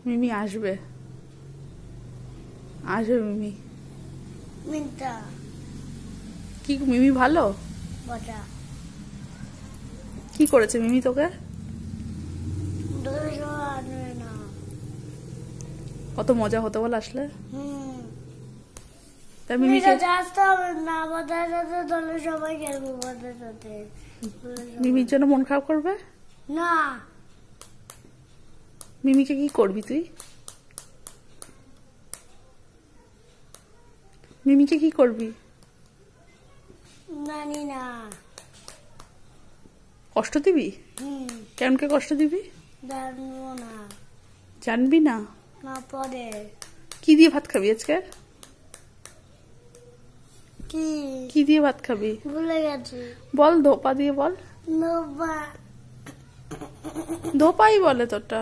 মিমি আসবে, আসবে মিমি। মিন্টা কি মিমি ভালো? বটা কি করেছে মিমি তোকে? কত মজা হতো বল আসলে। তা মিমিকে মিমির জন্য মন খারাপ করবে না। মিমিকে কি করবি তুই? মিমিকে কি করবি? জানি না। কষ্ট দিবি? কেমনকে কষ্ট দিবি? জানবো না। জানবি না? না পরে। কি দিয়ে ভাত খাবি আজকে? কি দিয়ে ভাত খাবি? ভুলে গেছি। বল, ধোপা দিয়ে বল। ধোপাই বলে তোরটা।